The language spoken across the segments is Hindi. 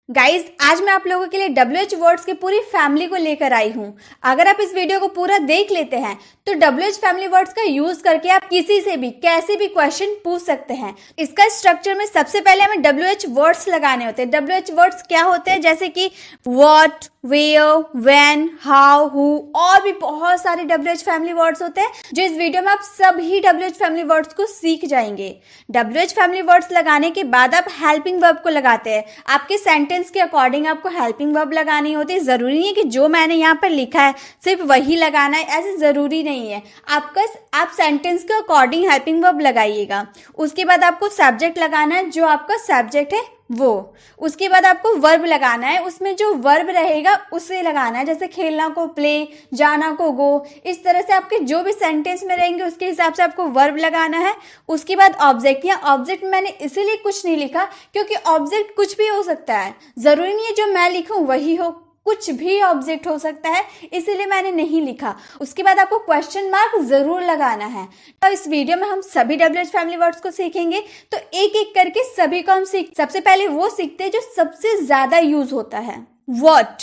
गाइज आज मैं आप लोगों के लिए WH वर्ड्स की पूरी फैमिली को लेकर आई हूँ। अगर आप इस वीडियो को पूरा देख लेते हैं तो WH फैमिली वर्ड्स का यूज करके आप किसी से भी कैसे भी क्वेश्चन पूछ सकते हैं। इसका स्ट्रक्चर में सबसे पहले हमें WH वर्ड्स लगाने होते हैं। WH वर्ड्स क्या होते हैं, जैसे कि what, where, when, how, who और भी बहुत सारे WH फैमिली वर्ड्स होते हैं जो इस वीडियो में आप सभी WH फैमिली वर्ड्स को सीख जाएंगे। WH फैमिली वर्ड्स लगाने के बाद आप हेल्पिंग वर्ब को लगाते हैं। आपके सेंटेंस के अकॉर्डिंग आपको हेल्पिंग वर्ब लगानी होती है। जरूरी नहीं है कि जो मैंने यहाँ पर लिखा है सिर्फ वही लगाना है, ऐसे जरूरी नहीं है। आप सेंटेंस के अकॉर्डिंग हेल्पिंग वर्ब लगाइएगा। उसके बाद आपको सब्जेक्ट लगाना है, जो आपका सब्जेक्ट है वो। उसके बाद आपको वर्ब लगाना है, उसमें जो वर्ब रहेगा उसे लगाना है। जैसे खेलना को प्ले, जाना को गो, इस तरह से आपके जो भी सेंटेंस में रहेंगे उसके हिसाब से आपको वर्ब लगाना है। उसके बाद ऑब्जेक्ट, या ऑब्जेक्ट मैंने इसीलिए कुछ नहीं लिखा क्योंकि ऑब्जेक्ट कुछ भी हो सकता है, जरूरी नहीं है जो मैं लिखूं वही हो, कुछ भी ऑब्जेक्ट हो सकता है, इसीलिए मैंने नहीं लिखा। उसके बाद आपको क्वेश्चन मार्क जरूर लगाना है। तो इस वीडियो में हम सभी WH फैमिली वर्ड्स को सीखेंगे, तो एक एक करके सभी को हम सबसे पहले वो सीखते हैं जो सबसे ज्यादा यूज होता है। व्हाट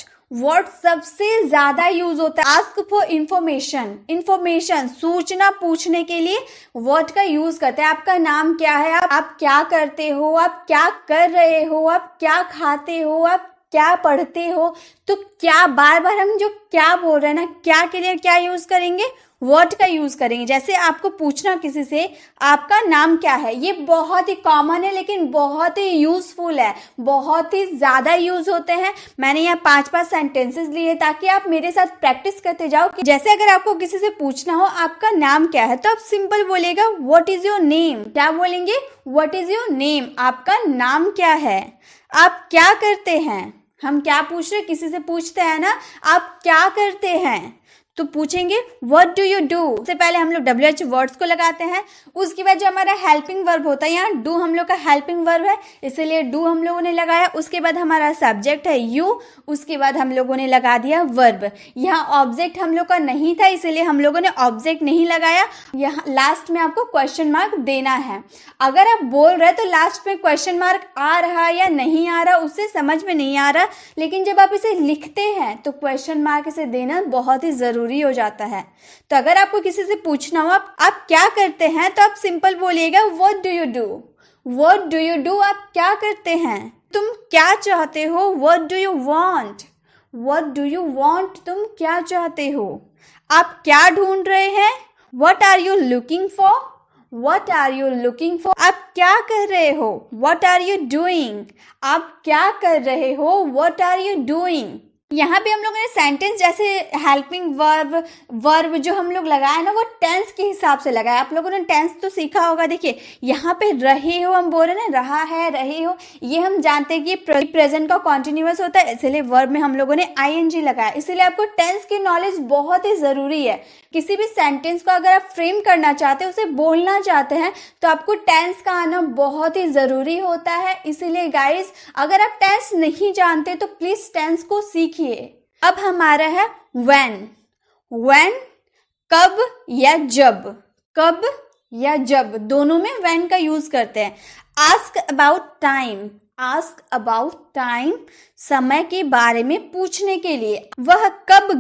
सबसे ज्यादा यूज होता है। आस्क फॉर इंफॉर्मेशन, सूचना पूछने के लिए व्हाट का यूज करते हैं। आपका नाम क्या है, आप क्या करते हो, आप क्या कर रहे हो, आप क्या खाते हो, आप क्या पढ़ते हो। तो क्या बार बार हम जो क्या बोल रहे हैं ना, क्या के लिए क्या यूज करेंगे, व्हाट का यूज करेंगे। जैसे आपको पूछना किसी से आपका नाम क्या है, ये बहुत ही कॉमन है लेकिन बहुत ही यूजफुल है, बहुत ही ज्यादा यूज होते हैं। मैंने यहाँ 5-5 सेंटेंसेस लिए ताकि आप मेरे साथ प्रैक्टिस करते जाओ कि जैसे अगर आपको किसी से पूछना हो आपका नाम क्या है तो आप सिंपल बोलेगा व्हाट इज योर नेम। क्या बोलेंगे, व्हाट इज योर नेम, आपका नाम क्या है। आप क्या करते हैं, हम क्या पूछ रहे, किसी से पूछते हैं ना आप क्या करते हैं, तो पूछेंगे व्हाट डू यू डू। सबसे पहले हम लोग WH वर्ड्स को लगाते हैं। उसके बाद जो हमारा हेल्पिंग वर्ब होता है, यहाँ डू हम लोग का हेल्पिंग वर्ब है इसलिए डू हम लोगों ने लगाया। उसके बाद हमारा सब्जेक्ट है यू, उसके बाद हम लोगों ने लगा दिया वर्ब। यहाँ ऑब्जेक्ट हम लोग का नहीं था इसलिए हम लोगों ने ऑब्जेक्ट नहीं लगाया। यहाँ लास्ट में आपको क्वेश्चन मार्क देना है। अगर आप बोल रहे तो लास्ट में क्वेश्चन मार्क आ रहा या नहीं आ रहा उससे समझ में नहीं आ रहा, लेकिन जब आप इसे लिखते हैं तो क्वेश्चन मार्क इसे देना बहुत ही जरूरी हो जाता है। तो अगर आपको किसी से पूछना हो आप क्या करते हैं तो आप सिंपल बोलिएगा what do you do. What do you do, आप क्या करते हैं। तुम क्या चाहते हो, what do you want. What do you want, तुम क्या चाहते हो। आप क्या ढूंढ रहे हैं, what are you looking for. What are you looking for, आप क्या कर रहे हो, व्हाट आर यू डूइंग। आप क्या कर रहे हो, व्हाट आर यू डूइंग। यहाँ पे हम लोगों ने सेंटेंस जैसे हेल्पिंग वर्ब जो हम लोग लगाए ना वो टेंस के हिसाब से लगाया। आप लोगों ने टेंस तो सीखा होगा। देखिए यहाँ पे रहे हो हम बोल रहे हैं ना, रहा है, रहे हो, ये हम जानते हैं कि प्रेजेंट का कॉन्टिन्यूअस होता है इसलिए वर्ब में हम लोगों ने ING लगाया। इसलिए आपको टेंस की नॉलेज बहुत ही जरूरी है। किसी भी सेंटेंस को अगर आप फ्रेम करना चाहते हैं, उसे बोलना चाहते हैं तो आपको टेंस का आना बहुत ही जरूरी होता है। इसीलिए गाइस अगर आप टेंस नहीं जानते तो प्लीज टेंस को सीखिए। अब हमारा है व्हेन, कब या जब। कब या जब दोनों में व्हेन का यूज करते हैं। आस्क अबाउट टाइम, समय के बारे में पूछने के लिए। वह कब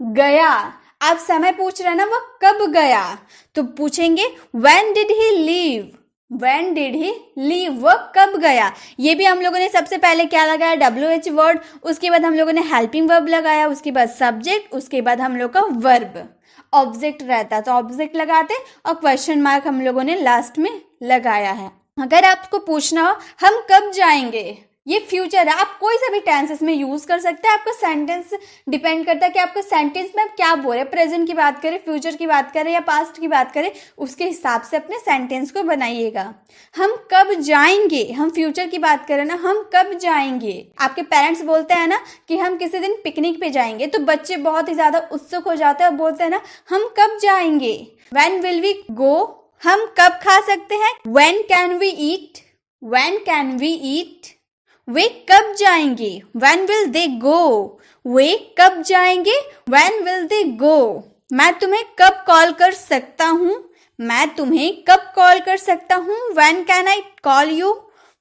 गया, आप समय पूछ रहे हैं ना, वह कब गया, तो पूछेंगे व्हेन डिड ही लीव, वह कब गया। ये भी हम लोगों ने सबसे पहले क्या लगाया, WH वर्ड। उसके बाद हम लोगों ने हेल्पिंग वर्ब लगाया, उसके बाद सब्जेक्ट, उसके बाद हम लोग का वर्ब। ऑब्जेक्ट रहता तो ऑब्जेक्ट लगाते और क्वेश्चन मार्क हम लोगों ने लास्ट में लगाया है। अगर आपको पूछना हो हम कब जाएंगे, ये फ्यूचर है, आप कोई सा भी टेंसेस में यूज कर सकते हैं। आपका सेंटेंस डिपेंड करता है कि आपका सेंटेंस में आप क्या बोल रहे हैं, प्रेजेंट की बात करें, फ्यूचर की बात करें या पास्ट की बात करें, उसके हिसाब से अपने सेंटेंस को बनाइएगा। हम कब जाएंगे, हम फ्यूचर की बात करें ना, हम कब जाएंगे। आपके पेरेंट्स बोलते हैं ना कि हम किसी दिन पिकनिक पे जाएंगे तो बच्चे बहुत ही ज्यादा उत्सुक हो जाते हैं और बोलते हैं ना हम कब जाएंगे। व्हेन विल वी गो, हम कब खा सकते हैं। व्हेन कैन वी ईट, वे कब जाएंगे। When will they go, वे कब जाएंगे। When will they go, मैं तुम्हें कब कॉल कर सकता हूँ, When can I call you,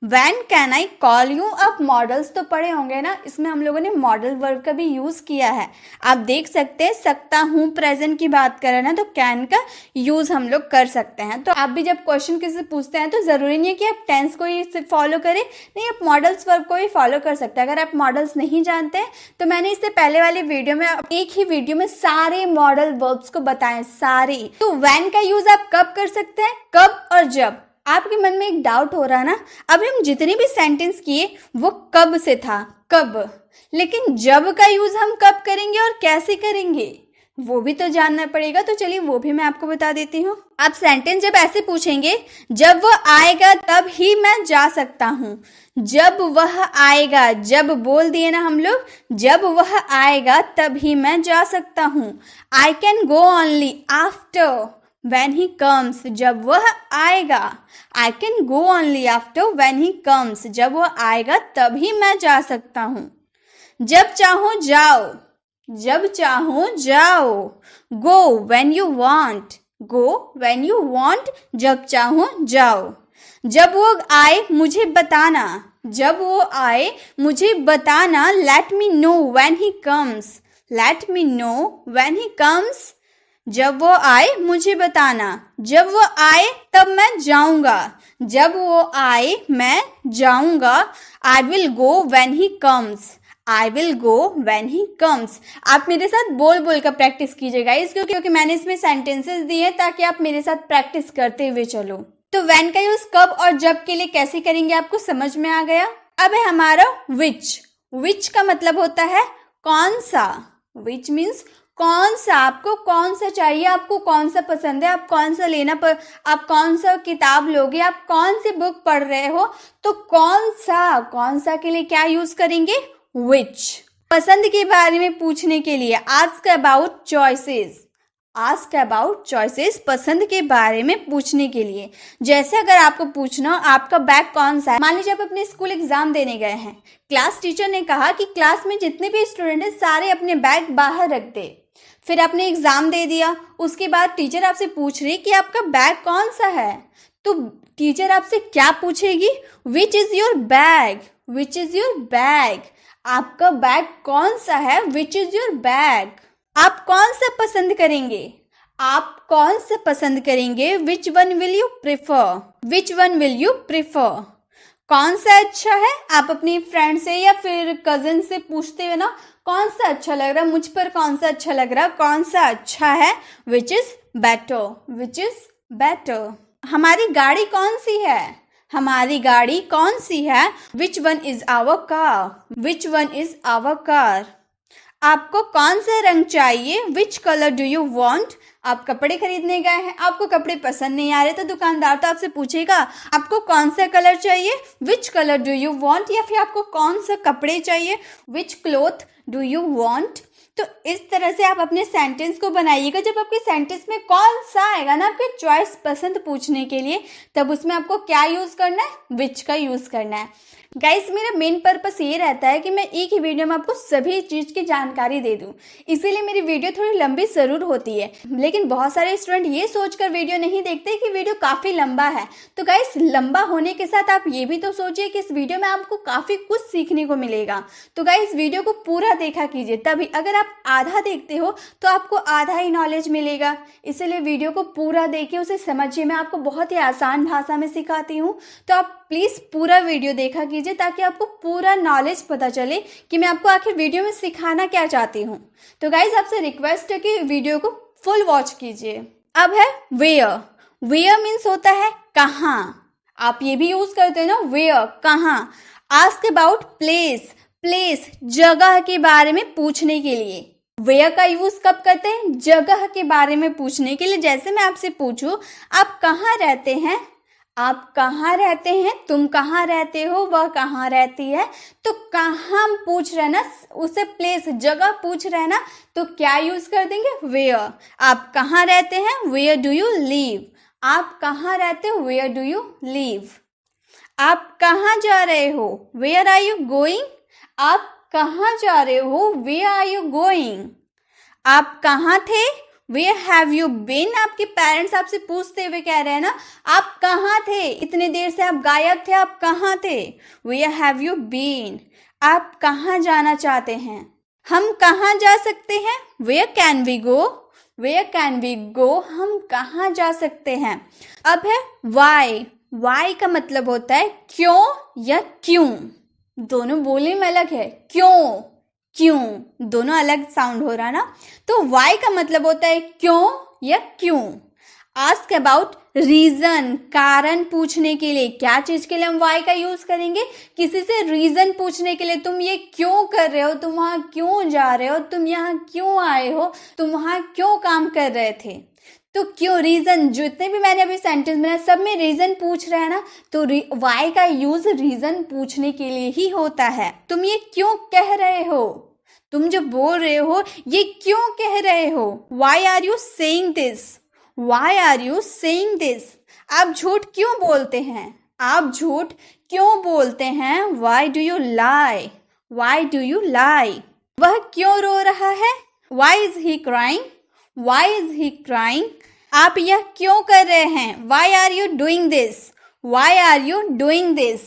when can I call you. आप मॉडल्स तो पढ़े होंगे ना, इसमें हम लोगों ने मॉडल वर्ब का भी यूज किया है। आप देख सकते हैं सकता हूँ प्रेजेंट की बात करें ना तो कैन का यूज हम लोग कर सकते हैं। तो आप भी जब क्वेश्चन किसी से पूछते हैं तो जरूरी नहीं है कि आप टेंस को ही फॉलो करें, नहीं आप मॉडल्स वर्ब को ही फॉलो कर सकते हैं। अगर आप मॉडल्स नहीं जानते हैं तो मैंने इससे पहले वाले वीडियो में एक ही वीडियो में सारे मॉडल वर्ब्स को बताएं सारे। तो व्हेन का यूज आप कब कर सकते हैं, कब और जब। आपके मन में एक डाउट हो रहा है ना, अभी हम जितने भी सेंटेंस किए वो कब से था, कब, लेकिन जब का यूज हम कब करेंगे और कैसे करेंगे वो भी तो जानना पड़ेगा। तो चलिए वो भी मैं आपको बता देती हूँ। आप सेंटेंस जब ऐसे पूछेंगे, जब वो आएगा तब ही मैं जा सकता हूँ। जब वह आएगा, जब बोल दिए ना हम लोग, जब वह आएगा तब ही मैं जा सकता हूँ। I can go only after when he comes। जब वह आएगा, I can go only after when he comes। जब वह आएगा तभी मैं जा सकता हूँ। जब चाहो जाओ, जब चाहो जाओ। Go when you want, go when you want। जब चाहो जाओ। जब वो आए मुझे बताना, जब वो आए मुझे बताना। Let me know when he comes, let me know when he comes। जब वो आए मुझे बताना, जब वो आए तब मैं जाऊंगा, जब वो आए मैं जाऊंगा। I will go when he comes, I will go when he comes. आप मेरे साथ बोल बोल कर प्रैक्टिस कीजिएगा इस, क्योंकि मैंने इसमें सेंटेंसेस दिए हैं ताकि आप मेरे साथ प्रैक्टिस करते हुए चलो। तो व्हेन का यूज कब और जब के लिए कैसे करेंगे आपको समझ में आ गया। अब है हमारा विच। विच का मतलब होता है कौन सा। विच मीन्स कौन सा, आपको कौन सा चाहिए, आपको कौन सा पसंद है, आप कौन सा लेना आप कौन सा किताब लोगे, आप कौन सी बुक पढ़ रहे हो। तो कौन सा के लिए क्या यूज करेंगे, विच। पसंद के बारे में पूछने के लिए ask about choices, ask about choices. पसंद के बारे में पूछने के लिए, जैसे अगर आपको पूछना आपका बैग कौन सा है। मान लीजिए आप अपने स्कूल एग्जाम देने गए हैं, क्लास टीचर ने कहा कि क्लास में जितने भी स्टूडेंट हैं सारे अपने बैग बाहर रख दे। फिर आपने एग्जाम दे दिया, उसके बाद टीचर आपसे पूछ रही कि आपका बैग कौन सा है। तो टीचर आपसे क्या पूछेगी, which is your bag, which is your bag. आपका बैग कौन सा है, विच इज योर बैग। आप कौन सा पसंद करेंगे, आप कौन सा पसंद करेंगे। Which one will you prefer, which one will you prefer. कौन सा अच्छा है, आप अपनी फ्रेंड से या फिर कजिन से पूछते हुए ना कौन सा अच्छा लग रहा है, मुझ पर कौन सा अच्छा लग रहा है, कौन सा अच्छा है। Which is better, which is better. हमारी गाड़ी कौन सी है, हमारी गाड़ी कौन सी है। Which one is our car, which one is our car. आपको कौन सा रंग चाहिए, which colour do you want. आप कपड़े खरीदने गए हैं, आपको कपड़े पसंद नहीं आ रहे तो दुकानदार तो आपसे पूछेगा आपको कौन सा कलर चाहिए, which colour do you want. या फिर आपको कौन सा कपड़े चाहिए, विच क्लोथ डू यू वॉन्ट। तो इस तरह से आप अपने सेंटेंस को बनाइएगा। जब आपके सेंटेंस में कौन सा आएगा ना आपके चॉइस पसंद पूछने के लिए, तब उसमें आपको क्या यूज करना है, विच का यूज करना है। गाइस मेरा मेन पर्पस ये रहता है कि मैं एक ही वीडियो में आपको सभी चीज़ की जानकारी दे दूं, इसीलिए मेरी वीडियो थोड़ी लंबी ज़रूर होती है। लेकिन बहुत सारे स्टूडेंट ये सोचकर वीडियो नहीं देखते कि वीडियो काफ़ी लंबा है। तो गाइस लंबा होने के साथ आप ये भी तो सोचिए कि इस वीडियो में आपको काफ़ी कुछ सीखने को मिलेगा। तो गाइस वीडियो को पूरा देखा कीजिए, तभी अगर आप आधा देखते हो तो आपको आधा ही नॉलेज मिलेगा। इसीलिए वीडियो को पूरा देखिए, उसे समझिए। मैं आपको बहुत ही आसान भाषा में सिखाती हूँ, तो आप प्लीज़ पूरा वीडियो देखा कीजिए ताकि आपको पूरा नॉलेज पता चले कि मैं आपको आखिर वीडियो में सिखाना क्या चाहती हूँ। तो गाइज आपसे रिक्वेस्ट है कि वीडियो को फुल वॉच कीजिए। अब है वेयर। वेयर मीन्स होता है कहाँ। आप ये भी यूज करते हो ना, वेयर कहाँ। आस्क अबाउट प्लेस, प्लेस जगह के बारे में पूछने के लिए। वेयर का यूज कब करते हैं, जगह के बारे में पूछने के लिए। जैसे मैं आपसे पूछूं आप कहाँ रहते हैं, आप कहाँ रहते हैं, तुम कहाँ रहते हो, वह कहाँ रहती है। तो कहाँ हम पूछ रहे हैं ना, उसे प्लेस जगह पूछ रहे हैं ना, तो क्या यूज कर देंगे, वेयर। आप कहाँ रहते हैं, वेयर डू यू लिव। आप कहाँ रहते हो, वेयर डू यू लिव। आप कहाँ जा रहे हो, वेयर आर यू गोइंग। आप कहाँ जा रहे हो, वेयर आर यू गोइंग। आप कहाँ थे, वेयर हैव यू बीन, आपके पेरेंट्स आपसे पूछते हुए कह रहे हैं ना, आप कहाँ थे, इतने देर से आप गायब थे, आप कहाँ थे। वेयर हैव यू बीन, आप कहाँ जाना चाहते हैं, हम कहाँ जा सकते हैं। Where can we go, where can we go, हम कहाँ जा सकते हैं। अब है वाई, वाई का मतलब होता है क्यों या क्यों, दोनों बोलने में अलग है, क्यों क्यों, दोनों अलग साउंड हो रहा है ना। तो वाई का मतलब होता है क्यों या क्यों। आस्क अबाउट रीजन, कारण पूछने के लिए, क्या चीज के लिए हम वाई का यूज करेंगे, किसी से रीजन पूछने के लिए, तुम ये क्यों कर रहे हो, तुम वहां क्यों जा रहे हो, तुम यहाँ क्यों आए हो, तुम वहां क्यों काम कर रहे थे। तो क्यों, रीजन, जितने भी मैंने अभी सेंटेंस बनाए सब में रीजन पूछ रहे हैं ना, तो वाई का यूज रीजन पूछने के लिए ही होता है। तुम ये क्यों कह रहे हो, तुम जो बोल रहे हो ये क्यों कह रहे हो। Why are you saying this, why are you saying this, आप झूठ क्यों बोलते हैं, आप झूठ क्यों बोलते हैं। Why do you lie, why do you lie, वह क्यों रो रहा है। Why is he crying, why is he crying, आप यह क्यों कर रहे हैं। Why are you doing this, why are you doing this,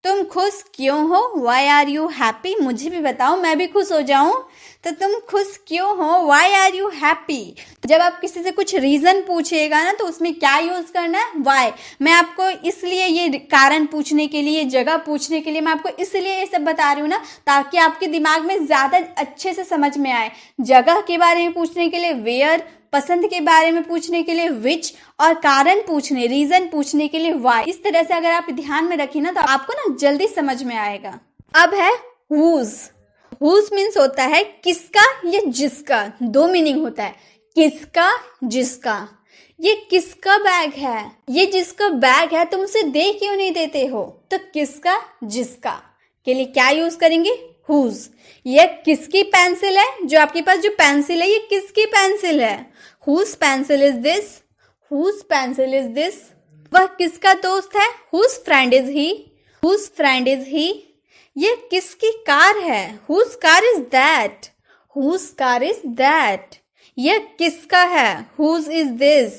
तुम खुश क्यों हो। वाई आर यू हैप्पी, मुझे भी बताओ मैं भी खुश हो जाऊं, तो तुम खुश क्यों हो। वाई आर यू हैप्पी, जब आप किसी से कुछ रीजन पूछिएगा ना तो उसमें क्या यूज करना है, वाई। मैं आपको इसलिए ये कारण पूछने के लिए, जगह पूछने के लिए मैं आपको इसलिए ये सब बता रही हूँ ना, ताकि आपके दिमाग में ज्यादा अच्छे से समझ में आए। जगह के बारे में पूछने के लिए वेयर, पसंद के बारे में पूछने के लिए विच, और कारण पूछने, रीजन पूछने के लिए वाई। इस तरह से अगर आप ध्यान में रखें ना तो आपको ना जल्दी समझ में आएगा। अब है हुज, हुज मीन्स होता है किसका या जिसका, दो मीनिंग होता है, किसका जिसका। ये किसका बैग है, ये जिसका बैग है, तुम उसे दे क्यों नहीं देते हो, तो किसका जिसका के लिए क्या यूज करेंगे, हुज। ये किसकी पेंसिल है, जो आपके पास जो पेंसिल है ये किसकी पेंसिल है, whose pencil is this, whose pencil is this. वह किसका दोस्त है, whose friend is he, whose friend is he. ये किसकी कार है, whose car is that, whose car is that. यह किसका है, whose is this,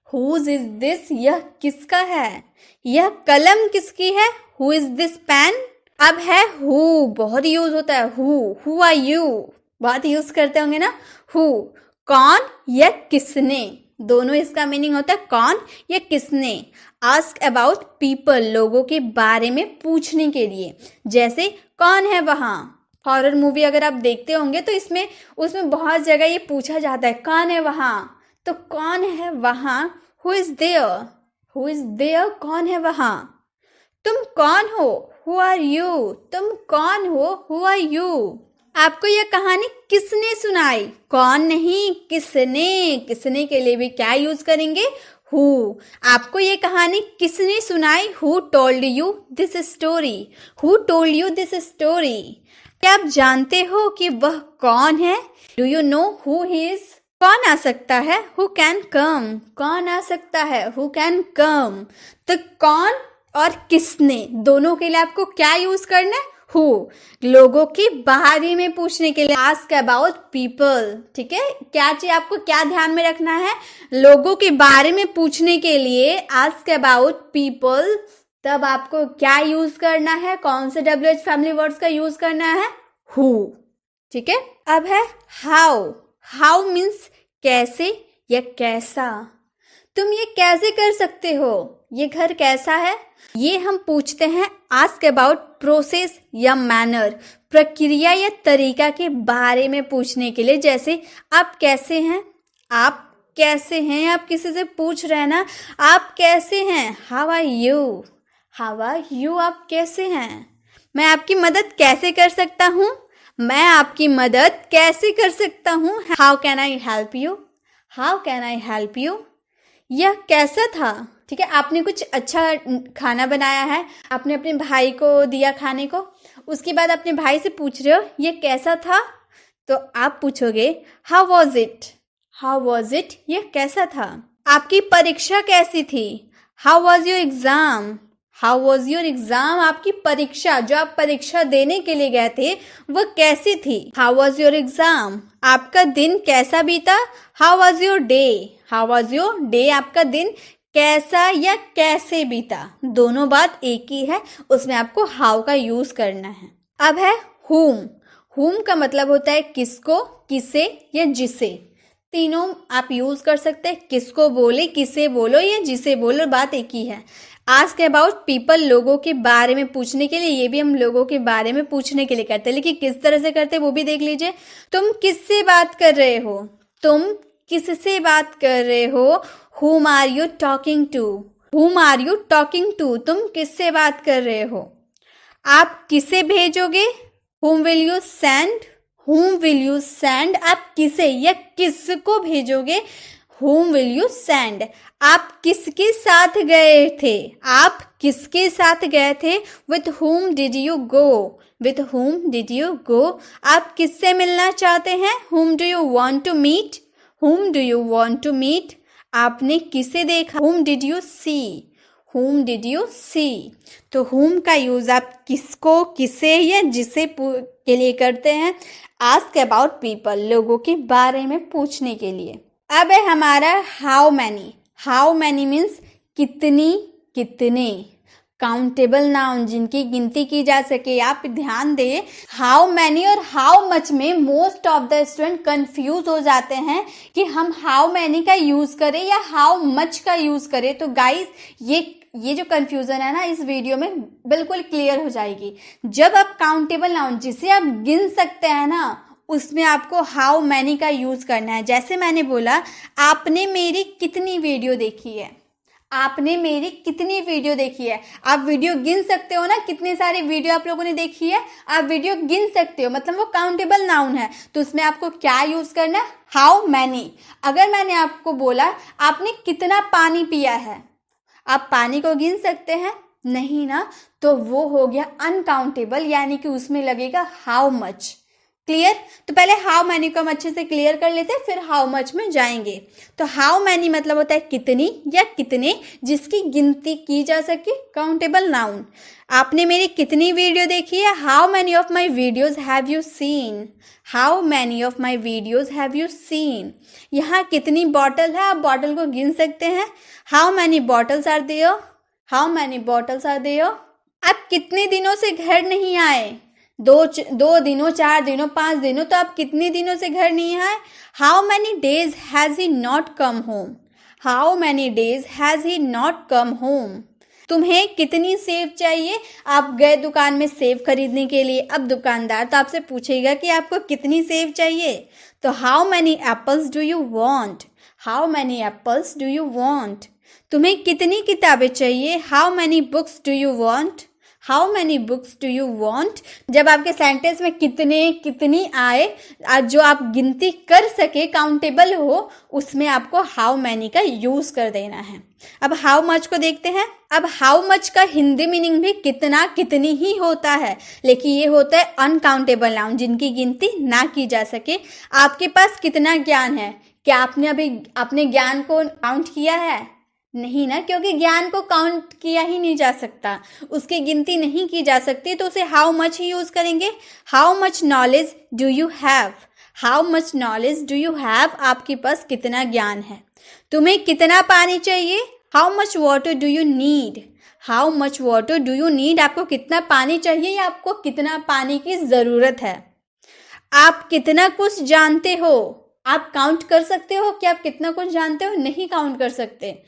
whose is this, यह किसका है। यह कलम किसकी है, हु इज दिस पेन। अब है हु, बहुत यूज होता है हु आर यू, बहुत यूज करते होंगे ना। हु, कौन या किसने, दोनों इसका मीनिंग होता है कौन या किसने। आस्क अबाउट पीपल, लोगों के बारे में पूछने के लिए, जैसे कौन है वहां। हॉरर मूवी अगर आप देखते होंगे तो इसमें उसमें बहुत जगह ये पूछा जाता है कौन है वहां, तो कौन है वहां, who is there, who is there, कौन है वहां। तुम कौन हो, हु आर यू, तुम कौन हो, हु आर यू। आपको यह कहानी किसने सुनाई, कौन नहीं किसने, किसने के लिए भी क्या यूज करेंगे, हु। आपको ये कहानी किसने सुनाई, who told you this story, who told you this story. क्या आप जानते हो कि वह कौन है, do you know who he is. कौन आ सकता है, हु कैन कम, कौन आ सकता है, हु कैन कम। तो कौन और किसने दोनों के लिए आपको क्या यूज करना है, हु। लोगों के बारे में पूछने के लिए आस्क अबाउट पीपल, ठीक है। क्या चीज आपको क्या ध्यान में रखना है, लोगों के बारे में पूछने के लिए आस्क अबाउट पीपल, तब आपको क्या यूज करना है, कौन से WH फैमिली वर्ड्स का यूज करना है, हु, ठीक है। अब है हाउ, हाउ मीन्स कैसे या कैसा। तुम ये कैसे कर सकते हो, ये घर कैसा है। ये हम पूछते हैं आस्क अबाउट प्रोसेस या मैनर, प्रक्रिया या तरीका के बारे में पूछने के लिए। जैसे आप कैसे हैं, आप कैसे हैं, आप किसी से पूछ रहे हैं ना आप कैसे हैं, how are you, how are you, आप कैसे हैं। मैं आपकी मदद कैसे कर सकता हूँ, मैं आपकी मदद कैसे कर सकता हूँ, how can I help you, how can I help you. यह कैसा था, ठीक है। आपने कुछ अच्छा खाना बनाया है, आपने अपने भाई को दिया खाने को, उसके बाद अपने भाई से पूछ रहे हो ये कैसा था, तो आप पूछोगे how was it, how was it, यह कैसा था। आपकी परीक्षा कैसी थी, how was your exam, how was your exam, आपकी परीक्षा, जो आप परीक्षा देने के लिए गए थे वो कैसी थी। हाउ वॉज योर एग्जाम, आपका दिन कैसा बीता। How was your day, how was your day, आपका दिन कैसा या कैसे बीता। दोनों बात एक ही है, उसमें आपको हाउ का यूज करना है। अब है whom, whom का मतलब होता है किसको, किसे या जिसे। तीनों आप यूज कर सकते हैं, किसको बोले, किसे बोलो या जिसे बोलो, बात एक ही है। आस्क अबाउट पीपल, लोगों के बारे में पूछने के लिए, ये भी हम लोगों के बारे में पूछने के लिए करते हैं, लेकिन किस तरह से करते हैं वो भी देख लीजिए। तुम किससे बात कर रहे हो, तुम किससे बात कर रहे हो। Whom are you talking to, whom are you talking to, तुम किससे बात कर रहे हो। आप किसे भेजोगे, whom will you send, whom will you send, आप किसे या किसको भेजोगे, whom will you send। आप किसके साथ गए थे, आप किसके साथ गए थे। with whom did you go, with whom did you go। आप किससे मिलना चाहते हैं, whom do you want to meet, whom do you want to meet। आपने किसे देखा, whom did you see, whom did you see। तो whom का यूज आप किसको, किसे या जिसे के लिए करते हैं। आस्क अबाउट पीपल, लोगों के बारे में पूछने के लिए। अब है हमारा how many, how many means कितनी, कितने। काउंटेबल नाउन, जिनकी गिनती की जा सके। आप ध्यान दें, हाउ मैनी और हाउ मच में most of the student confuse हो जाते हैं कि हम हाउ मैनी का यूज करें या हाउ मच का यूज करें। तो गाइस ये जो कंफ्यूजन है ना, इस वीडियो में बिल्कुल क्लियर हो जाएगी। जब आप काउंटेबल नाउन जिसे आप गिन सकते हैं ना, उसमें आपको हाउ मैनी का यूज करना है। जैसे मैंने बोला, आपने मेरी कितनी वीडियो देखी है, आपने मेरी कितनी वीडियो देखी है। आप वीडियो गिन सकते हो ना, कितनी सारी वीडियो आप लोगों ने देखी है, आप वीडियो गिन सकते हो, मतलब वो काउंटेबल नाउन है। तो उसमें आपको क्या यूज करना है, हाउ मैनी। अगर मैंने आपको बोला आपने कितना पानी पिया है, आप पानी को गिन सकते हैं, नहीं ना, तो वो हो गया अनकाउंटेबल, यानी कि उसमें लगेगा हाउ मच। क्लियर। तो पहले हाउ मैनी को हम अच्छे से क्लियर कर लेते हैं, फिर हाउ मच में जाएंगे। तो हाउ मैनी मतलब होता है कितनी या कितने, जिसकी गिनती की जा सके, काउंटेबल नाउन। आपने मेरी कितनी वीडियो देखी है, how many of my videos have you seen, how many of my videos have you seen. यहाँ कितनी बॉटल है, आप बॉटल को गिन सकते हैं, how many bottles are there, how many bottles are there. आप कितने दिनों से घर नहीं आए, दो दिनों, 4 दिनों, 5 दिनों, तो आप कितने दिनों से घर नहीं आए। How many days has he not come home, how many days has he not come home. तुम्हें कितनी सेब चाहिए, आप गए दुकान में सेब खरीदने के लिए। अब दुकानदार तो आपसे पूछेगा कि आपको कितनी सेब चाहिए, तो how many apples do you want, how many apples do you want. तुम्हें कितनी किताबें चाहिए, how many books do you want, how many books do you want. जब आपके सेंटेंस में कितने, कितनी आए, जो आप गिनती कर सके, काउंटेबल हो, उसमें आपको हाउ मैनी का यूज कर देना है। अब हाउ मच को देखते हैं। अब हाउ मच का हिंदी मीनिंग भी कितना, कितनी ही होता है, लेकिन ये होता है अनकाउंटेबल नाउन, जिनकी गिनती ना की जा सके। आपके पास कितना ज्ञान है, क्या आपने अभी अपने ज्ञान को काउंट किया है, नहीं ना, क्योंकि ज्ञान को काउंट किया ही नहीं जा सकता, उसकी गिनती नहीं की जा सकती, तो उसे हाउ मच ही यूज करेंगे। How much knowledge do you have, how much knowledge do you have, आपके पास कितना ज्ञान है। तुम्हें कितना पानी चाहिए, how much water do you need, how much water do you need, आपको कितना पानी चाहिए या आपको कितना पानी की जरूरत है। आप कितना कुछ जानते हो, आप काउंट कर सकते हो कि आप कितना कुछ जानते हो, नहीं काउंट कर सकते।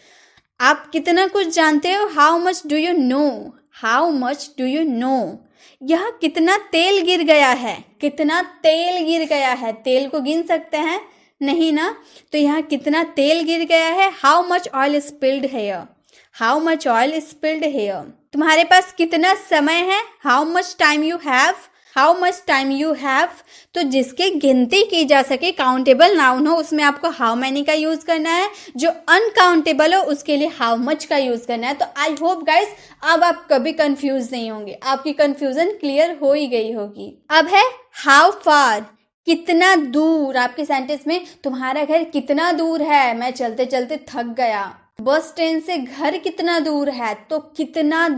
आप कितना कुछ जानते हो, how much do you know, how much do you know. यह कितना तेल गिर गया है, कितना तेल गिर गया है, तेल को गिन सकते हैं, नहीं ना, तो यहाँ कितना तेल गिर गया है, how much oil spilled here, how much oil spilled here. तुम्हारे पास कितना समय है, how much time you have, how much time you have. तो जिसकी गिनती की जा सके, काउंटेबल नाउन हो, उसमें आपको हाउ मैनी का यूज करना है। जो अनकाउंटेबल हो उसके लिए हाउ मच का यूज करना है। तो आई होप गाइस अब आप कभी कंफ्यूज नहीं होंगे, आपकी कंफ्यूजन क्लियर हो ही गई होगी। अब है हाउ फार, कितना दूर। आपके सेंटेंस में तुम्हारा घर कितना दूर है, मैं चलते चलते थक गया, बस स्टैंड से घर कितना दूर है, तो कितना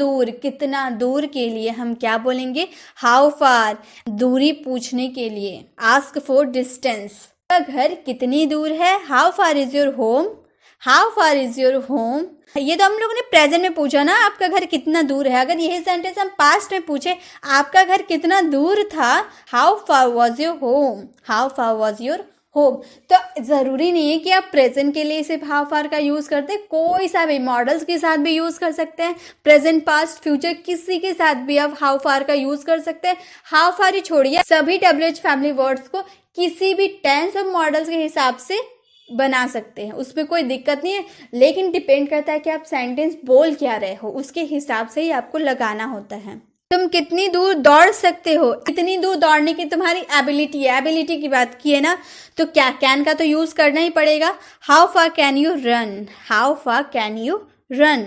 दूर के लिए हम क्या बोलेंगे, हाउ फार, दूरी पूछने के लिए। आस्क फॉर डिस्टेंस, घर कितनी दूर है, how far is your home, how far is your home. ये तो हम लोगों ने प्रेजेंट में पूछा ना, आपका घर कितना दूर है। अगर यही सेंटेंस हम पास्ट में पूछे, आपका घर कितना दूर था, how far was your home, how far was your home. तो जरूरी नहीं है कि आप प्रेजेंट के लिए सिर्फ हाउ फार का यूज करते हैं, कोई सा भी मॉडल्स के साथ भी यूज कर सकते हैं, प्रेजेंट पास्ट फ्यूचर किसी के साथ भी आप हाउ फार का यूज कर सकते हैं। हाउ फार ही छोड़िए, सभी WH फैमिली वर्ड्स को किसी भी टेंस और मॉडल्स के हिसाब से बना सकते हैं, उसमें कोई दिक्कत नहीं है। लेकिन डिपेंड करता है कि आप सेंटेंस बोल क्या रहे हो, उसके हिसाब से ही आपको लगाना होता है। तुम कितनी दूर दौड़ सकते हो, कितनी दूर दौड़ने की तुम्हारी एबिलिटी है, एबिलिटी की बात की है ना, तो क्या कैन का तो यूज करना ही पड़ेगा। How far can you run, how far can you run.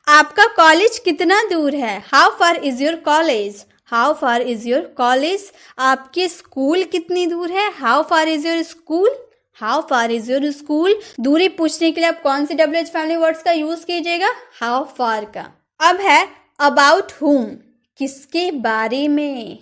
आपका कॉलेज कितना दूर है, how far is your college, how far is your college. आपकी स्कूल कितनी दूर है, how far is your school, how far is your school. दूरी पूछने के लिए आप कौन से WH फैमिली वर्ड्स का यूज कीजिएगा, हाउ फार का। अब है अबाउट हुम, किसके बारे में,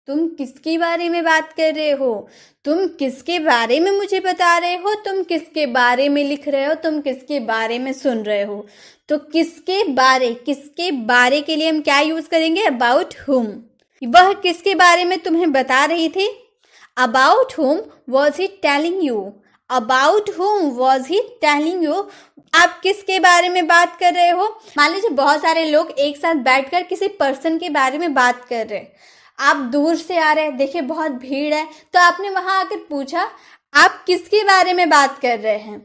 तुम किसके बारे में बात कर रहे हो, तुम किसके बारे में मुझे बता रहे हो, तुम किसके बारे में लिख रहे हो, तुम किसके बारे में सुन रहे हो। तो किसके बारे के लिए हम क्या यूज करेंगे, अबाउट हुम। वह किसके बारे में तुम्हें बता रही थी, अबाउट हुम was he telling you, about हुम वॉज ही टेलिंग यू। आप किसके बारे में बात कर रहे हो। मान लीजिए बहुत सारे लोग एक साथ बैठकर किसी पर्सन के बारे में बात कर रहे हैं, आप दूर से आ रहे हैं, देखिए बहुत भीड़ है, तो आपने वहां आकर पूछा आप किसके बारे में बात कर रहे हैं,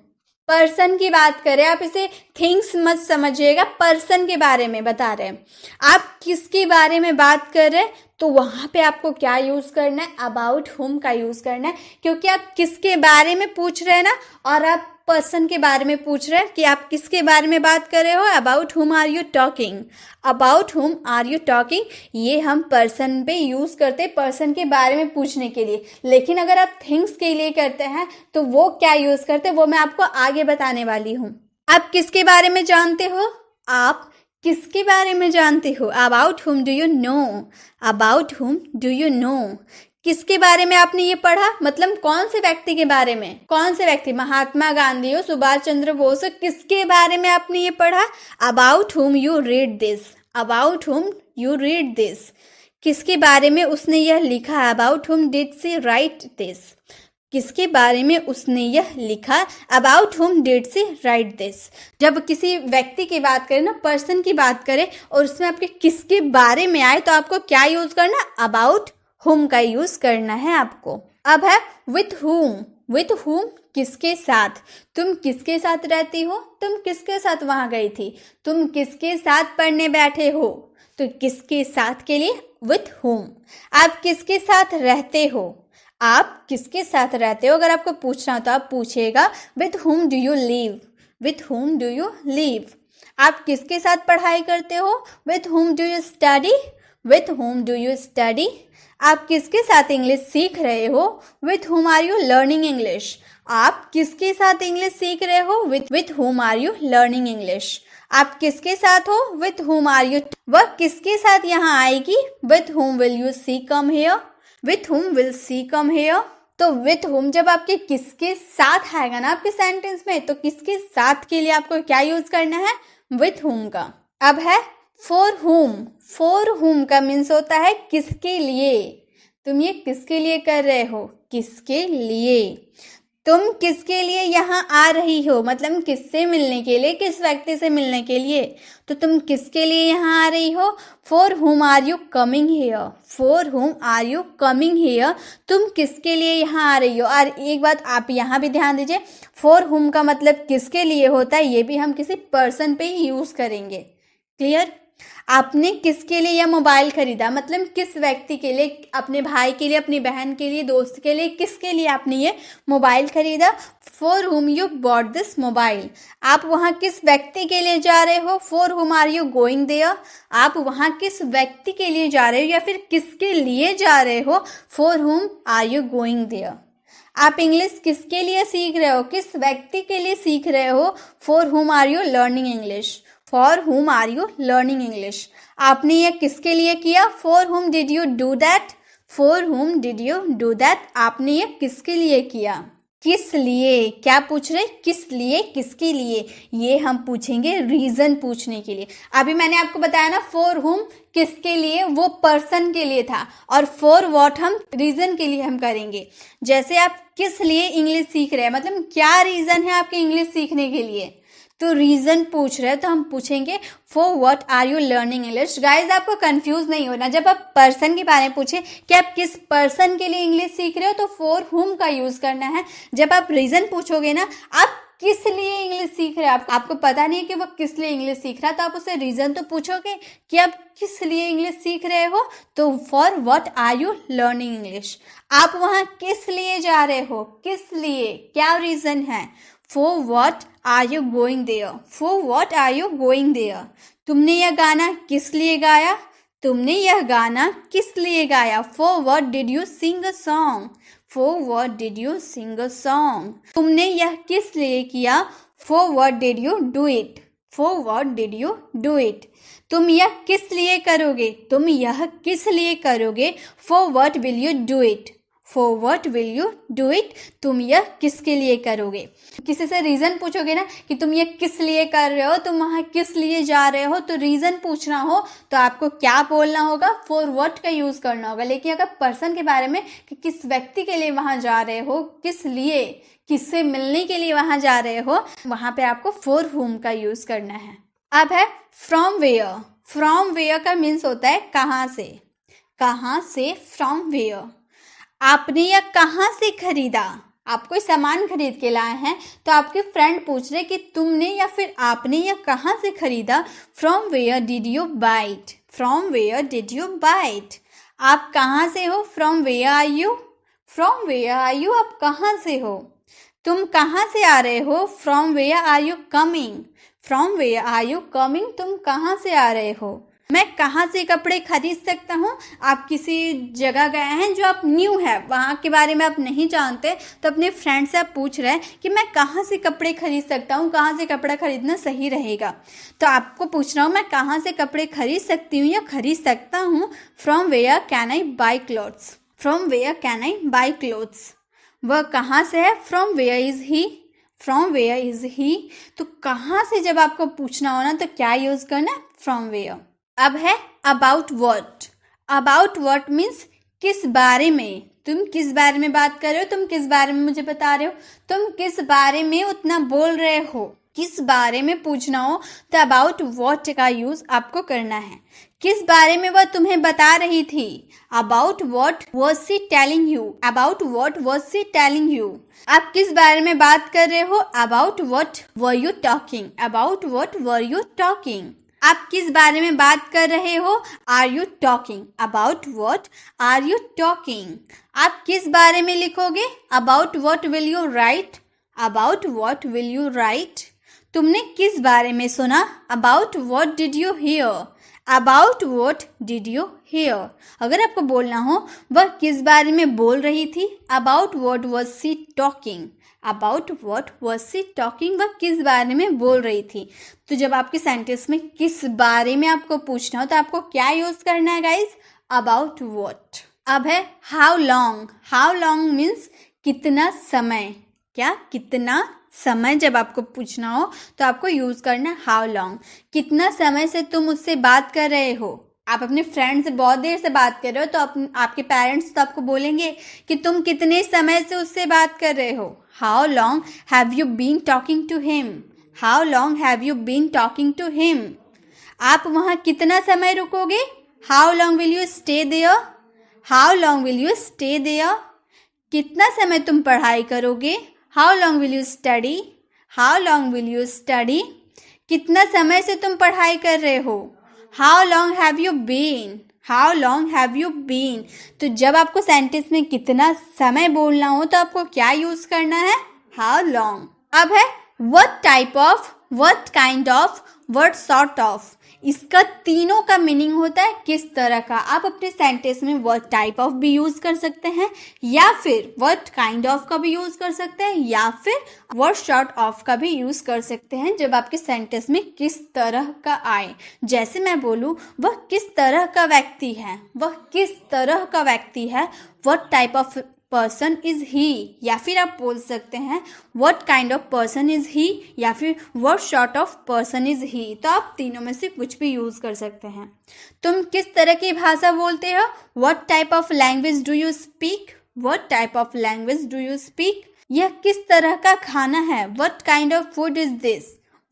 पर्सन की बात कर रहे हैं। आप इसे थिंग्स मत समझिएगा, पर्सन के बारे में बता रहे हैं। आप किसके बारे में बात कर रहे हैं, तो वहां पे आपको क्या यूज करना है, अबाउट हुम का यूज करना है, क्योंकि आप किसके बारे में पूछ रहे हैं ना, और आप पर्सन के बारे में पूछ रहे हैं कि आप किसके बारे में बात कर रहे हो, about whom are you talking, about whom are you talking. ये हम पर्सन पे यूज करते हैं, पर्सन के बारे में पूछने के लिए। लेकिन अगर आप थिंग्स के लिए करते हैं तो वो क्या यूज करते हैं, वो मैं आपको आगे बताने वाली हूँ। आप किसके बारे में जानते हो, आप किसके बारे में जानते हो, अबाउट हुम डू यू नो, अबाउट हुम डू यू नो। किसके बारे में आपने ये पढ़ा, मतलब कौन से व्यक्ति के बारे में, कौन से व्यक्ति, महात्मा गांधी हो, सुभाष चंद्र बोस हो, किसके बारे में आपने ये पढ़ा, about whom you read this, about whom you read this. किसके बारे में उसने यह लिखा, अबाउट हुम डिड शी राइट दिस, किसके बारे में उसने यह लिखा, अबाउट हुम डिड शी राइट दिस। जब किसी व्यक्ति की बात करें ना, पर्सन की बात करें, और उसमें आपके किसके बारे में आए, तो आपको क्या यूज करना, अबाउट हुम का यूज करना है आपको। अब है विथ हुम, विथ हुम किसके साथ, तुम किसके साथ रहती हो, तुम किसके साथ वहां गई थी, तुम किसके साथ पढ़ने बैठे हो, तो किसके साथ के लिए विथ हुम। आप किसके साथ रहते हो, आप किसके साथ रहते हो। अगर आपको पूछना हो तो आप पूछेगा with whom do you live, with whom do you live. आप किसके साथ पढ़ाई करते हो, with whom do you study, with whom do you study. आप किसके साथ इंग्लिश सीख रहे हो, with whom are you learning English. आप किसके साथ इंग्लिश सीख रहे हो, with whom are you learning English. आप किसके साथ हो, विथ हुम आर यू, वह किसके साथ यहाँ आएगी, with whom will you see come here, with whom will see come here. तो विथ हुम जब आपके किसके साथ आएगा ना आपके सेंटेंस में, तो किसके साथ के लिए आपको क्या यूज करना है, विथ हुम का। अब है फॉर हुम, फॉर हुम का मीन्स होता है किसके लिए, तुम ये किसके लिए कर रहे हो, किसके लिए। तुम किसके लिए यहाँ आ रही हो, मतलब किससे मिलने के लिए, किस व्यक्ति से मिलने के लिए, तो तुम किसके लिए यहाँ आ रही हो, for whom are you coming here, for whom are you coming here. तुम किसके लिए यहाँ आ रही हो। और एक बात आप यहाँ भी ध्यान दीजिए, फॉर हुम का मतलब किसके लिए होता है, ये भी हम किसी पर्सन पे ही यूज करेंगे। क्लियर। आपने किसके लिए यह मोबाइल खरीदा, मतलब किस व्यक्ति के लिए, अपने भाई के लिए, अपनी बहन के लिए, दोस्त के लिए, किसके लिए आपने ये मोबाइल खरीदा, for whom you bought this mobile. आप वहाँ किस व्यक्ति के लिए जा रहे हो, for whom are you going there. आप वहाँ किस व्यक्ति के लिए जा रहे हो या फिर किसके लिए जा रहे हो, for whom are you going there. आप इंग्लिश किसके लिए सीख रहे हो, किस व्यक्ति के लिए सीख रहे हो। For whom are you learning English, for whom are you learning English. आपने यह किसके लिए किया, for whom did you do that, for whom did you do that. आपने यह किसके लिए किया, किस लिए। क्या पूछ रहे, किस लिए, किसके लिए। ये हम पूछेंगे रीजन पूछने के लिए। अभी मैंने आपको बताया ना फॉर हुम किसके लिए, वो पर्सन के लिए था, और फॉर व्हाट हम रीजन के लिए हम करेंगे। जैसे आप किस लिए इंग्लिश सीख रहे हैं, मतलब क्या रीजन है आपके इंग्लिश सीखने के लिए, तो रीजन पूछ रहे हैं तो हम पूछेंगे for what are you learning English. Guys आपको कंफ्यूज नहीं होना, जब आप पर्सन के बारे में पूछे कि आप किस पर्सन के लिए इंग्लिश सीख रहे हो तो फॉर हुम का यूज करना है। जब आप रीजन पूछोगे ना, आप किस लिए इंग्लिश सीख रहे हैं, आपको पता नहीं है कि वो किस लिए इंग्लिश सीख रहा है, तो आप उससे रीजन तो पूछोगे कि आप किस लिए इंग्लिश सीख रहे हो, तो for what are you learning English. आप वहां किस लिए जा रहे हो, किस लिए, क्या रीजन है। For what are you going there? For what are you going there? तुमने यह गाना किस लिए गाया, तुमने यह गाना किस लिए गाया। For what did you sing a song? For what did you sing a song? तुमने यह किस लिए किया। For what did you do it? For what did you do it? तुम यह किस लिए करोगे, तुम यह किस लिए करोगे। For what will you do it? For what will you do it? तुम यह किसके लिए करोगे। किसी से रीजन पूछोगे ना कि तुम ये किस लिए कर रहे हो, तुम वहां किस लिए जा रहे हो, तो रीजन पूछना हो तो आपको क्या बोलना होगा, फॉर व्हाट का यूज करना होगा। लेकिन अगर पर्सन के बारे में कि किस व्यक्ति के लिए वहां जा रहे हो, किस लिए, किससे मिलने के लिए वहां जा रहे हो, वहां पे आपको फॉर हुम का यूज करना है। अब है फ्रॉम वेयर। फ्रॉम वेयर का मीन्स होता है कहाँ से, कहाँ से, फ्रॉम वेयर। आपने यह कहाँ से खरीदा, आप कोई सामान खरीद के लाए हैं तो आपके फ्रेंड पूछ रहे कि तुमने या फिर आपने यह कहाँ से खरीदा। From where did you buy it, from where did you buy it. आप कहाँ से हो, from where are you, from where are you, आप कहाँ से हो। तुम कहाँ से आ रहे हो, from where are you coming, from where are you coming, तुम कहाँ से आ रहे हो। मैं कहाँ से कपड़े खरीद सकता हूँ, आप किसी जगह गए हैं जो आप न्यू है, वहाँ के बारे में आप नहीं जानते, तो अपने फ्रेंड से आप पूछ रहे हैं कि मैं कहाँ से कपड़े खरीद सकता हूँ, कहाँ से कपड़ा खरीदना सही रहेगा। तो आपको पूछ रहा हूँ मैं कहाँ से कपड़े खरीद सकती हूँ या खरीद सकता हूँ। From where can I buy clothes, from where can I buy clothes. वह कहाँ से है, from where is he, from where is he. तो कहाँ से जब आपको पूछना हो ना तो क्या यूज करना, फ्रॉम वेयर। अब है about what. About what means किस बारे में, तुम किस बारे में बात कर रहे हो, तुम किस बारे में मुझे बता रहे हो, तुम किस बारे में उतना बोल रहे हो, किस बारे में पूछना हो तो अबाउट व्हाट का यूज आपको करना है। किस बारे में वह तुम्हें बता रही थी, about what was she telling you, about what was she telling you. आप किस बारे में बात कर रहे हो, about what were you talking, about what were you talking. आप किस बारे में बात कर रहे हो, are you talking, about what are you talking. आप किस बारे में लिखोगे, about what will you write, about what will you write. तुमने किस बारे में सुना, about what did you here, about what did you here. अगर आपको बोलना हो वह किस बारे में बोल रही थी, about what was she talking, about what was she talking, वह किस बारे में बोल रही थी। तो जब आपके सेंटेंस में किस बारे में आपको पूछना हो तो आपको क्या यूज करना है गाइज, अबाउट व्हाट। अब है how long. How long means कितना समय, क्या कितना समय जब आपको पूछना हो तो आपको यूज करना है हाउ लॉन्ग। कितना समय से तुम उससे बात कर रहे हो, आप अपने फ्रेंड से बहुत देर से बात कर रहे हो तो आपके पेरेंट्स तो आपको बोलेंगे कि तुम कितने समय से उससे बात कर रहे हो। How long have you been talking to him, how long have you been talking to him. आप वहाँ कितना समय रुकोगे, how long will you stay there, how long will you stay there. कितना समय तुम पढ़ाई करोगे, how long will you study, how long will you study. कितना समय से तुम पढ़ाई कर रहे हो, how long have you been, how long have you been. तो जब आपको सेंटेंस में कितना समय बोलना हो तो आपको क्या यूज करना है, हाउ लॉन्ग। अब है what type of, what kind of, what sort of. इसका तीनों का मीनिंग होता है किस तरह का। आप अपने सेंटेंस में व्हाट टाइप ऑफ भी यूज कर सकते हैं, या फिर व्हाट काइंड ऑफ का भी यूज कर सकते हैं, या फिर व्हाट सॉर्ट ऑफ का भी यूज कर सकते हैं जब आपके सेंटेंस में किस तरह का आए। जैसे मैं बोलूँ वह किस तरह का व्यक्ति है, वह किस तरह का व्यक्ति है, what type of person is he, या फिर आप बोल सकते हैं what kind of person is he, या फिर what sort of person is he. तो आप तीनों में से कुछ भी यूज कर सकते हैं। तुम किस तरह की भाषा बोलते हो, what type of language do you speak, what type of language do you speak. यह किस तरह का खाना है, what kind of food is this,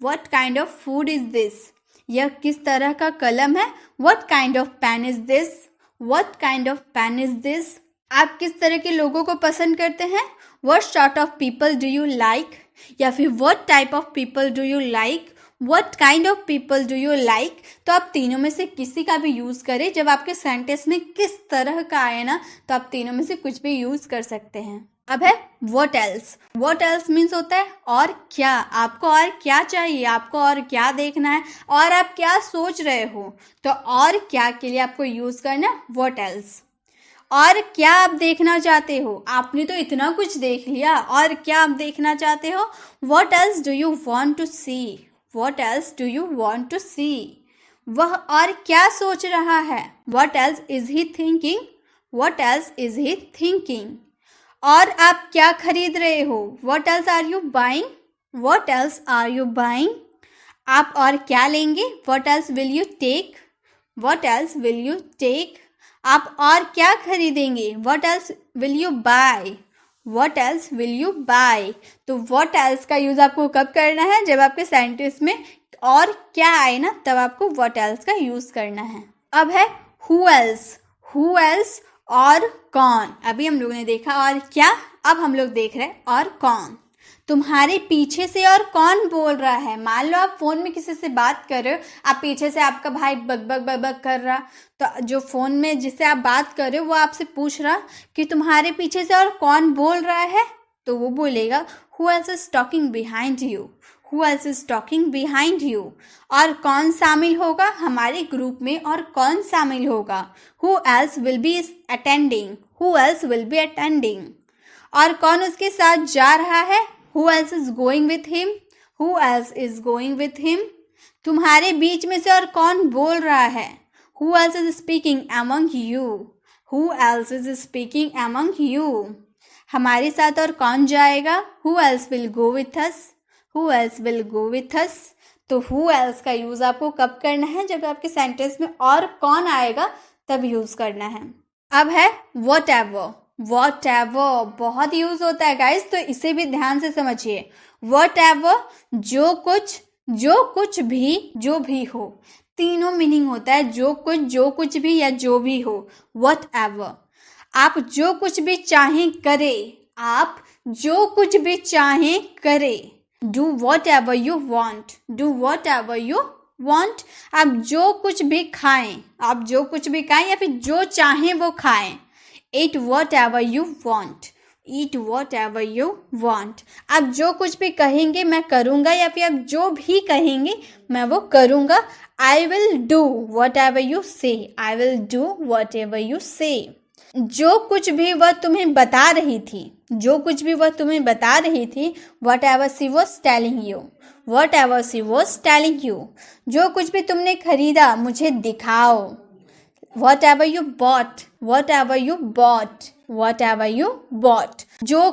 what kind of food is this. यह किस तरह का कलम है, what kind of pen is this, what kind of pen is this. आप किस तरह के लोगों को पसंद करते हैं, what sort of people do you like, या फिर what type of people do you like, what kind of people do you like. तो आप तीनों में से किसी का भी यूज़ करें। जब आपके सेंटेंस में किस तरह का आए ना, तो आप तीनों में से कुछ भी यूज़ कर सकते हैं। अब है what else. What else means होता है और क्या। आपको और क्या चाहिए, आपको और क्या देखना है, और आप क्या सोच रहे हो, तो और क्या के लिए आपको यूज़ करना व्हाट एल्स। और क्या आप देखना चाहते हो, आपने तो इतना कुछ देख लिया, और क्या आप देखना चाहते हो, what else do you want to see, what else do you want to see. वह और क्या सोच रहा है, what else is he thinking, what else is he thinking. और आप क्या खरीद रहे हो, what else are you buying, what else are you buying. आप और क्या लेंगे, what else will you take, what else will you take. आप और क्या खरीदेंगे, what else will you buy, what else will you buy. तो व्हाट एल्स का यूज आपको कब करना है, जब आपके सेंटेंस में और क्या आए ना, तब आपको व्हाट एल्स का यूज करना है। अब है हु एल्स। हु एल्स और कौन। अभी हम लोगों ने देखा और क्या, अब हम लोग देख रहे हैं और कौन। तुम्हारे पीछे से और कौन बोल रहा है। मान लो आप फोन में किसी से बात कर रहे हो, आप पीछे से आपका भाई बग बग बग बग कर रहा, तो जो फोन में जिससे आप बात कर रहे हो वो आपसे पूछ रहा कि तुम्हारे पीछे से और कौन बोल रहा है, तो वो बोलेगा who else is talking behind you, who else is talking behind you. और कौन शामिल होगा हमारे ग्रुप में, और कौन शामिल होगा, who else will be attending, who else will be attending. और कौन उसके साथ जा रहा है, who else is going with him, who else is going with him। तुम्हारे बीच में से और कौन बोल रहा है, who else is speaking among you, who else is speaking among you। हमारे साथ और कौन जाएगा, who else will go with us, who else will go with us। तो who else का यूज आपको कब करना है, जब आपके सेंटेंस में और कौन आएगा तब यूज करना है। अब है whatever। whatever बहुत यूज होता है गाइस, तो इसे भी ध्यान से समझिए। whatever जो कुछ भी, जो भी हो। तीनों मीनिंग होता है, जो कुछ भी या जो भी हो। whatever आप जो कुछ भी चाहें करें, आप जो कुछ भी चाहें करें। do whatever you want, do whatever you want। आप जो कुछ भी खाएं, आप जो कुछ भी खाएं, या फिर जो चाहें वो खाएं। eat whatever you want, eat whatever you want। आप जो कुछ भी कहेंगे मैं करूँगा, या फिर आप जो भी कहेंगे मैं वो करूँगा। I will do whatever you say, I will do whatever you say। जो कुछ भी वह तुम्हें बता रही थी, जो कुछ भी वह तुम्हें बता रही थी, whatever she was telling you, whatever she was telling you। जो कुछ भी तुमने खरीदा मुझे दिखाओ, whatever you bought, whatever you bought, whatever you bought। जो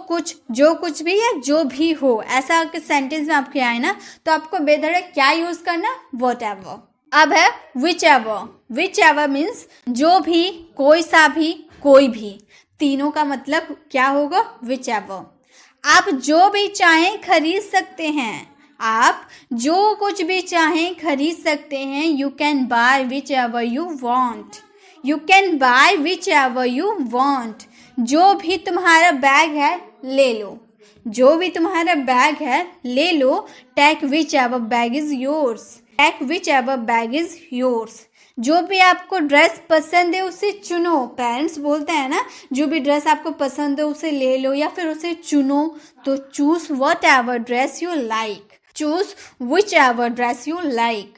कुछ भी या जो भी हो, ऐसा सेंटेंस में आपके आए ना, तो आपको बेधड़क क्या यूज करना, whatever। अब है whichever। whichever मीन्स जो भी, कोई सा भी, कोई भी। तीनों का मतलब क्या होगा, whichever। आप जो भी चाहें खरीद सकते हैं, आप जो कुछ भी चाहें खरीद सकते हैं। You can buy whichever you want, you can buy whichever you want। जो भी तुम्हारा बैग है ले लो, जो भी तुम्हारा बैग है ले लो। Take whichever bag is yours, take whichever bag is yours। जो भी आपको ड्रेस पसंद है उसे चुनो। पेरेंट्स बोलते हैं ना, जो भी ड्रेस आपको पसंद है उसे ले लो या फिर उसे चुनो। तो choose whatever dress you like, choose whichever dress you like.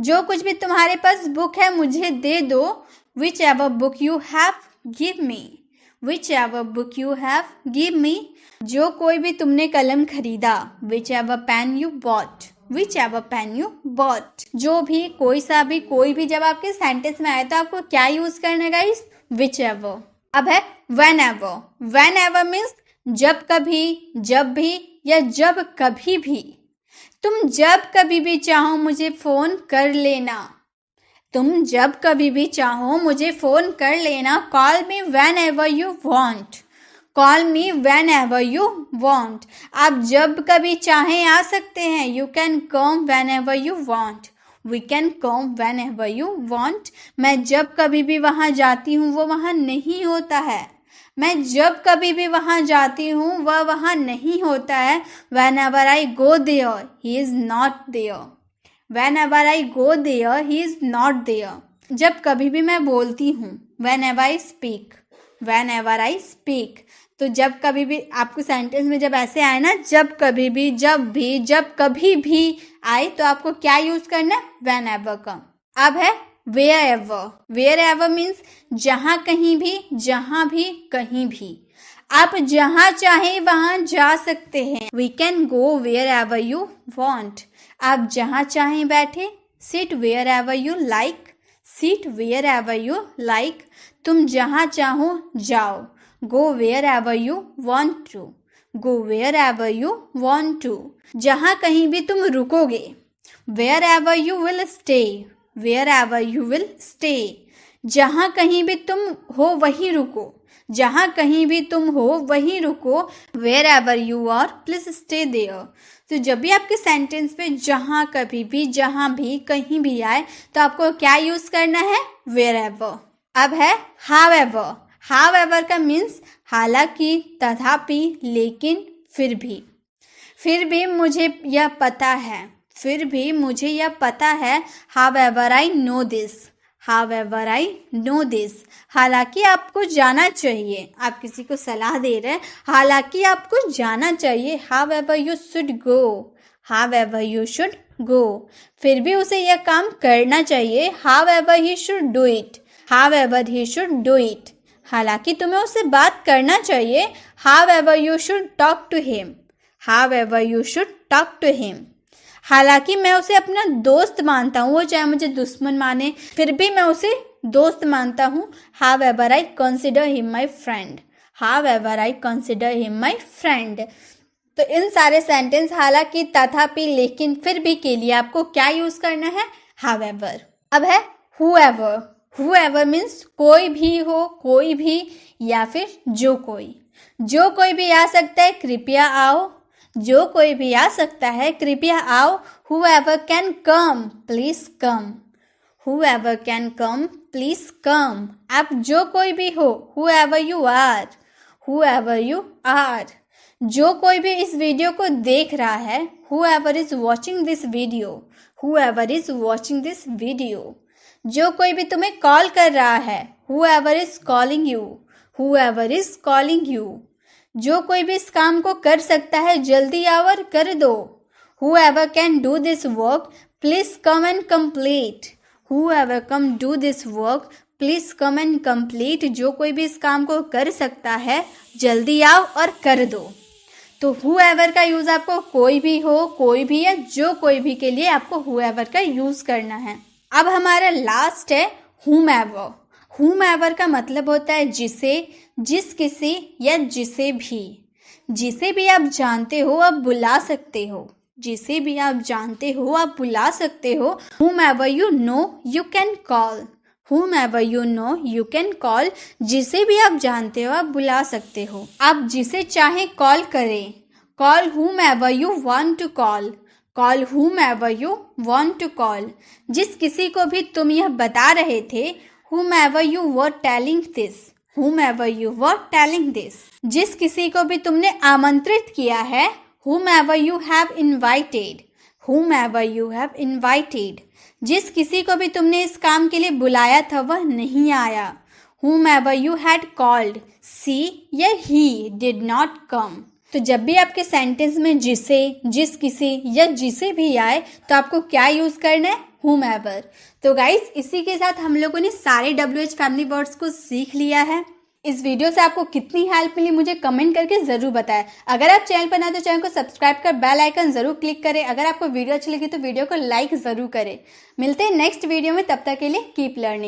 जो कुछ भी तुम्हारे पास बुक है मुझे दे दो। Whichever book you have give me. Whichever book you have give me. जो कोई भी तुमने कलम खरीदा। Whichever pen you bought. Whichever pen you bought. जो भी, कोई सा भी, कोई भी जब आपके सेंटेंस में आए तो आपको क्या यूज करना है गाइस? Which ever. अब है when ever. When ever means जब कभी, जब भी या जब कभी भी। तुम जब कभी भी चाहो मुझे फोन कर लेना। तुम जब कभी भी चाहो मुझे फोन कर लेना। Call me whenever you want. Call me whenever you want. आप जब कभी चाहें आ सकते हैं। You can come whenever you want. We can come whenever you want. मैं जब कभी भी वहाँ जाती हूँ वो वहाँ नहीं होता है। मैं जब कभी भी वहाँ जाती हूँ वह वहाँ नहीं होता है। Whenever I go there, he is not there. Whenever I go there, he is not there. जब कभी भी मैं बोलती हूँ। Whenever I speak. Whenever I speak. तो जब कभी भी आपको सेंटेंस में जब ऐसे आए ना, जब कभी भी, जब भी, जब कभी भी आए तो आपको क्या यूज करना है? Whenever का। अब है wherever. Wherever means जहाँ कहीं भी, जहाँ भी, कहीं भी। आप जहाँ चाहें वहाँ जा सकते हैं। We can go wherever you want. आप जहाँ चाहें बैठे। Sit wherever you like. Sit wherever you like. तुम जहाँ चाहो जाओ। Go wherever you want to. Go wherever you want to. जहाँ कहीं भी तुम रुकोगे। Wherever you will stay. Wherever you will stay. जहाँ कहीं भी तुम हो वहीं रुको। जहाँ कहीं भी तुम हो वहीं रुको। Wherever you are, please stay there. तो जब भी आपके सेंटेंस पे जहाँ कभी भी, जहाँ भी, कहीं भी आए तो आपको क्या यूज करना है? Wherever. अब है however. However का मीन्स हालांकि, तथापि, लेकिन, फिर भी। फिर भी मुझे यह पता है। फिर भी मुझे यह पता है। However I know this. However I know this. हालांकि आपको जाना चाहिए। आप किसी को सलाह दे रहे हैं, हालांकि आपको जाना चाहिए। However you should go. However you should go. फिर भी उसे यह काम करना चाहिए। However he should do it. However he should do it. हालांकि तुम्हें उससे बात करना चाहिए। However you should talk to him. However you should talk to him. हालांकि मैं उसे अपना दोस्त मानता हूँ, वो चाहे मुझे दुश्मन माने, फिर भी मैं उसे दोस्त मानता हूँ। However I consider him my friend. However I consider him my friend. तो इन सारे सेंटेंस हालांकि, तथापि, लेकिन, फिर भी के लिए आपको क्या यूज करना है? However. अब है whoever. Whoever means कोई भी हो, कोई भी, या फिर जो कोई। जो कोई भी आ सकता है, कृपया आओ। जो कोई भी आ सकता है, कृपया आओ। Whoever can come, please come. Whoever can come, please come. आप जो कोई भी हो। Whoever you are. Whoever you are. जो कोई भी इस वीडियो को देख रहा है। Whoever is watching this video. Whoever is watching this video. जो कोई भी तुम्हें कॉल कर रहा है। Whoever is calling you. Whoever is calling you. जो कोई भी इस काम को कर सकता है, जल्दी आओ और कर दो। Whoever can do this work, please come and complete. Whoever can do this work, please come and complete. जो कोई भी इस काम को कर सकता है, जल्दी आओ और कर दो। तो whoever का यूज आपको कोई भी हो, कोई भी, या जो कोई भी के लिए आपको whoever का यूज करना है। अब हमारा लास्ट है whomever. whomever का मतलब होता है जिसे, जिस किसी, या जिसे भी। जिसे भी आप जानते हो आप बुला सकते हो। जिसे भी आप जानते हो आप बुला सकते हो। whomever you know you can call. whomever you know you can call. जिसे भी आप जानते हो आप बुला सकते हो। आप जिसे चाहे कॉल करें। call whomever you want to call. call whomever you want to call. जिस किसी को भी तुम यह बता रहे थे। whomever you were telling this. whomever you were telling this. जिस किसी को भी तुमने आमंत्रित किया है। whomever you have invited. whomever you have invited. जिस किसी को भी तुमने इस काम के लिए बुलाया था वह नहीं आया। whomever you had called, she या he did not come. तो जब भी आपके सेंटेंस में जिसे, जिस किसी, या जिसे भी आए तो आपको क्या यूज करना है? whomever। तो गाइस इसी के साथ हम लोगों ने सारे WH फैमिली वर्ड्स को सीख लिया है। इस वीडियो से आपको कितनी हेल्प मिली मुझे कमेंट करके जरूर बताएं। अगर आप चैनल पर नए तो चैनल को सब्सक्राइब कर बेल आइकन जरूर क्लिक करें। अगर आपको वीडियो अच्छी लगी तो वीडियो को लाइक जरूर करें। मिलते हैं नेक्स्ट वीडियो में, तब तक के लिए कीप लर्निंग।